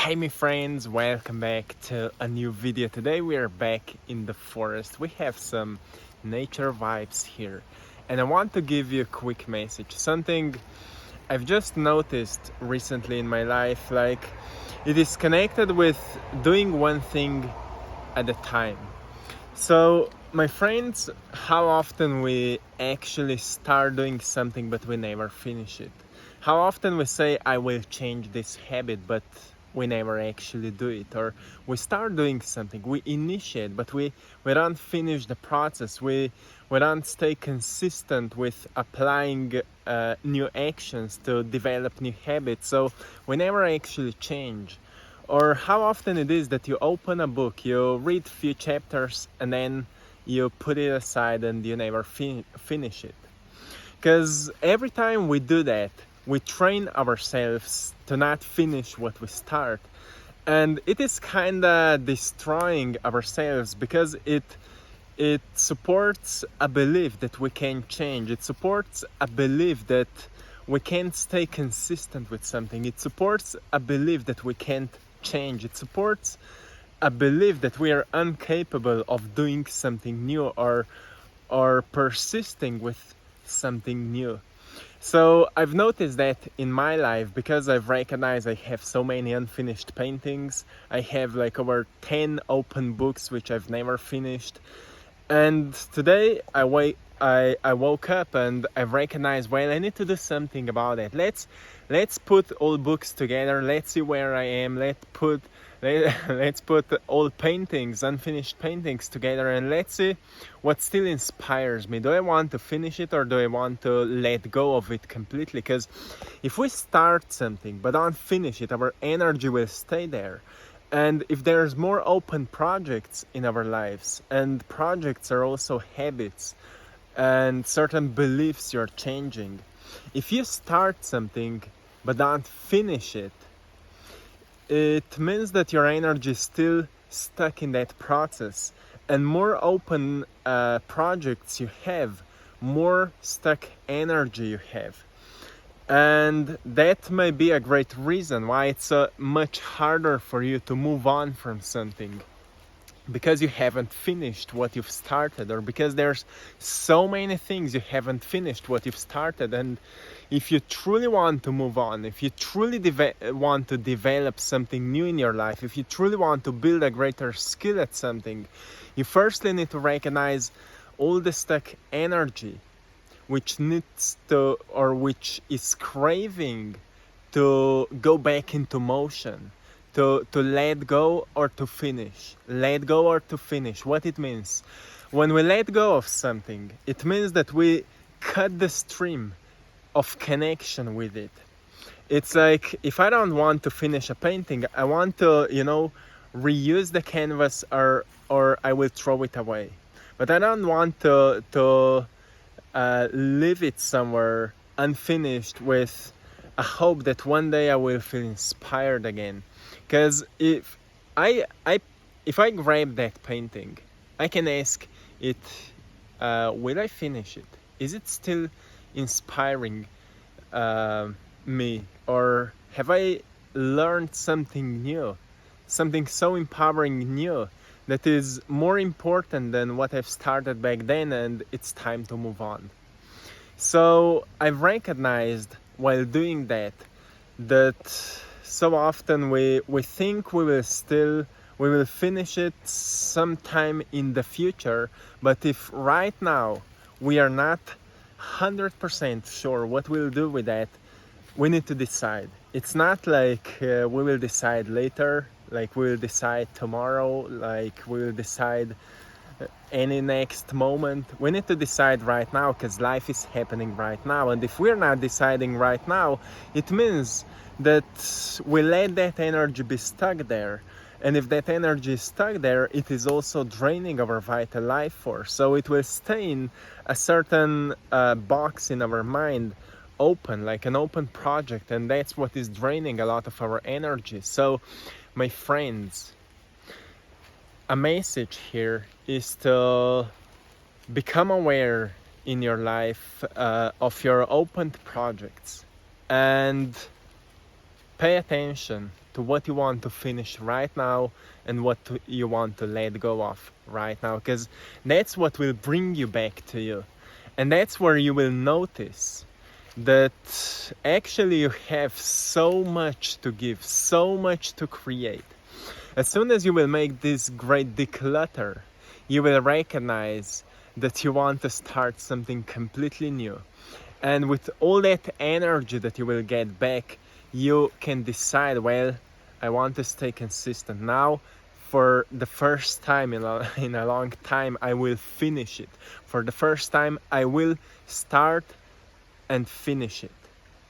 Hi my friends, welcome back to a new video. Today we are back in the forest. We have some nature vibes here and I want to give you a quick message. Something I've just noticed recently in my life, like it is connected with doing one thing at a time. So my friends, how often we actually start doing something but we never finish it? How often we say I will change this habit but we never actually do it? Or we start doing something, we initiate but we don't finish the process, we don't stay consistent with applying new actions to develop new habits, so we never actually change. Or how often it is that you open a book, you read few chapters and then you put it aside and you never finish it. Because every time we do that, we train ourselves to not finish what we start. And it is kind of destroying ourselves because it supports a belief that we can change. It supports a belief that we can't stay consistent with something. It supports a belief that we can't change. It supports a belief that we are incapable of doing something new or persisting with something new. So I've noticed that in my life, because I've recognized I have so many unfinished paintings. I have like over 10 open books which I've never finished. And today I woke up and I've recognized, well, I need to do something about it. Let's put all books together. Let's see where I am. Let's put all paintings, unfinished paintings together, and let's see what still inspires me. Do I want to finish it or do I want to let go of it completely? Because if we start something but don't finish it, our energy will stay there. And if there's more open projects in our lives, and projects are also habits and certain beliefs you're changing, if you start something but don't finish it, it means that your energy is still stuck in that process. And more open projects you have, more stuck energy you have. And that may be a great reason why it's much harder for you to move on from something, because you haven't finished what you've started, or because there's so many things you haven't finished what you've started. And if you truly want to move on, if you truly want to develop something new in your life, if you truly want to build a greater skill at something, you firstly need to recognize all the stuck energy which needs to, or which is craving to go back into motion, to let go or to finish. Let go or to finish. What it means? When we let go of something, it means that we cut the stream of connection with it. It's like, if I don't want to finish a painting, I want to, reuse the canvas, or I will throw it away. But I don't want to leave it somewhere unfinished with a hope that one day I will feel inspired again. Because if I grab that painting, I can ask it, will I finish it? Is it still inspiring me? Or have I learned something new? Something so empowering new that is more important than what I've started back then, and it's time to move on. So I've recognized while doing that so often we think we will finish it sometime in the future, but if right now we are not 100% sure what we'll do with that, we need to decide. It's not like we will decide later, like we'll decide tomorrow, like we'll decide any next moment. We need to decide right now, because life is happening right now. And if we're not deciding right now, it means that we let that energy be stuck there. And if that energy is stuck there, it is also draining our vital life force. So it will stay in a certain box in our mind, open, like an open project, and that's what is draining a lot of our energy. So my friends, a message here is to become aware in your life of your opened projects, and pay attention to what you want to finish right now and you want to let go of right now, because that's what will bring you back to you. And that's where you will notice that actually you have so much to give, so much to create. As soon as you will make this great declutter, you will recognize that you want to start something completely new. And with all that energy that you will get back, you can decide, well, I want to stay consistent. Now, for the first time in a long time, I will finish it. For the first time, I will start and finish it.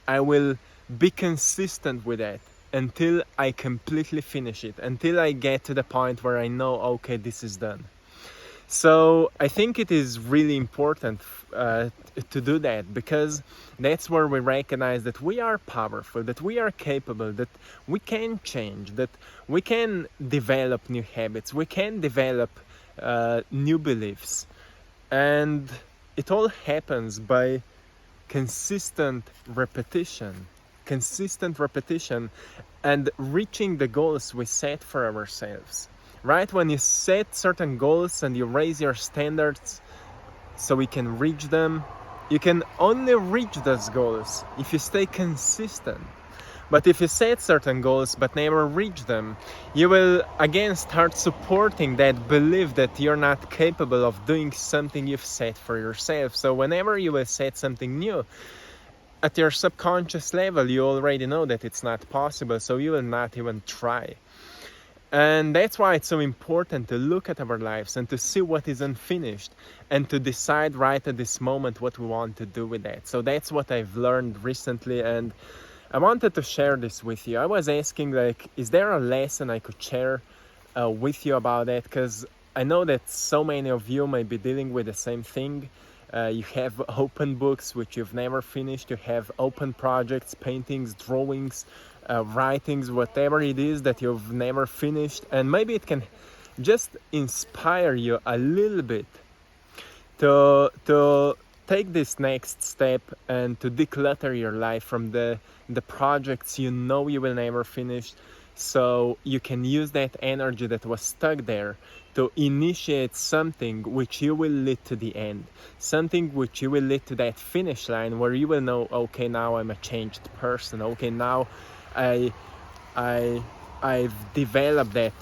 I will be consistent with that until I completely finish it, until I get to the point where I know, okay, this is done. So I think it is really important to do that, because that's where we recognize that we are powerful, that we are capable, that we can change, that we can develop new habits, we can develop new beliefs. And it all happens by consistent repetition and reaching the goals we set for ourselves. Right? When you set certain goals and you raise your standards so we can reach them, you can only reach those goals if you stay consistent. But if you set certain goals but never reach them, you will again start supporting that belief that you're not capable of doing something you've set for yourself. So whenever you will set something new, at your subconscious level, you already know that it's not possible, so you will not even try. And that's why it's so important to look at our lives and to see what is unfinished and to decide right at this moment what we want to do with that. So that's what I've learned recently, and I wanted to share this with you. I was asking, like, is there a lesson I could share with you about that? Because I know that so many of you may be dealing with the same thing. You have open books which you've never finished. You have open projects, paintings, drawings, writings, whatever it is that you've never finished. And maybe it can just inspire you a little bit to take this next step and to declutter your life from the projects you know you will never finish, so you can use that energy that was stuck there to initiate something which you will lead to the end, something which you will lead to that finish line where you will know, okay, now I'm a changed person. Okay, now I've developed that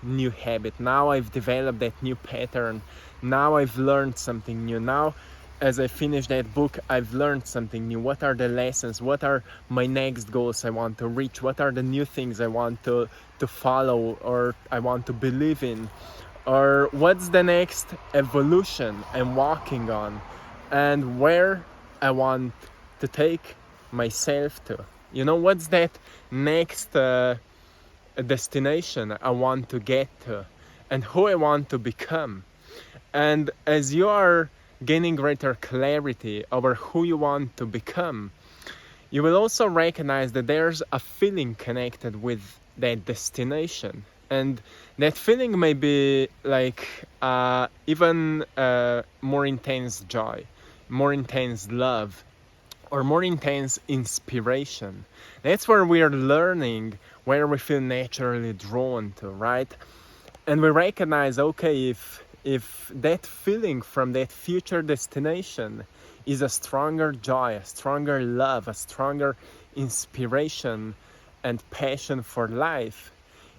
new habit. Now I've developed that new pattern. Now I've learned something new. Now, as I finish that book, I've learned something new. What are the lessons? What are my next goals I want to reach? What are the new things I want to follow or I want to believe in? Or what's the next evolution I'm walking on? And where I want to take myself to? You know, what's that next destination I want to get to? And who I want to become? And as you are gaining greater clarity over who you want to become, you will also recognize that there's a feeling connected with that destination. And that feeling may be like even more intense joy, more intense love, or more intense inspiration. That's where we are learning, where we feel naturally drawn to, right? And we recognize, okay, if that feeling from that future destination is a stronger joy, a stronger love, a stronger inspiration and passion for life,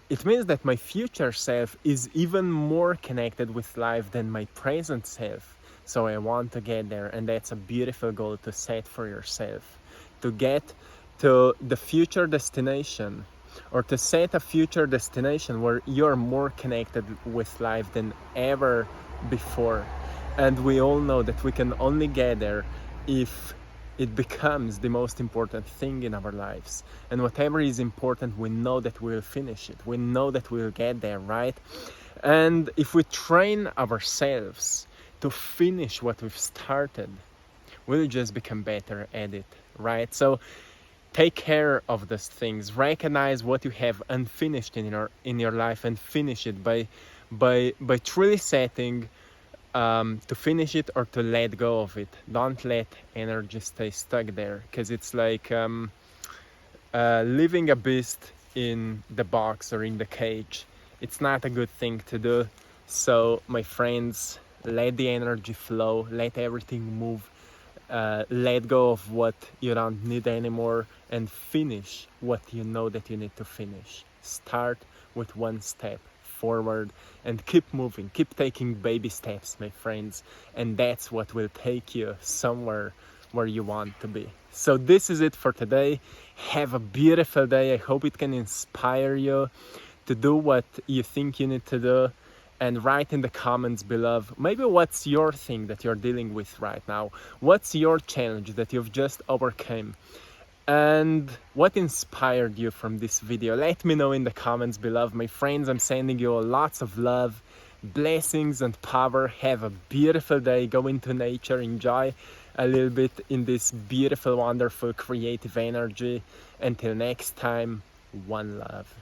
it means that my future self is even more connected with life than my present self. So I want to get there, and that's a beautiful goal to set for yourself. To get to the future destination, or to set a future destination where you're more connected with life than ever before. And we all know that we can only get there if it becomes the most important thing in our lives. And whatever is important, we know that we'll finish it. We know that we'll get there, right? And if we train ourselves to finish what we've started, we'll just become better at it, right? So take care of those things. Recognize what you have unfinished in your life and finish it by truly setting to finish it or to let go of it. Don't let energy stay stuck there, because it's like leaving a beast in the box or in the cage. It's not a good thing to do. So my friends, let the energy flow, let everything move, let go of what you don't need anymore, and finish what you know that you need to finish. Start with one step forward and keep moving, keep taking baby steps, my friends, and that's what will take you somewhere where you want to be. So this is it for today. Have a beautiful day. I hope it can inspire you to do what you think you need to do, and write in the comments below maybe what's your thing that you're dealing with right now, what's your challenge that you've just overcome, and what inspired you from this video. Let me know in the comments below, my friends. I'm sending you lots of love, blessings and power. Have a beautiful day. Go into nature, enjoy a little bit in this beautiful, wonderful, creative energy. Until next time, one love.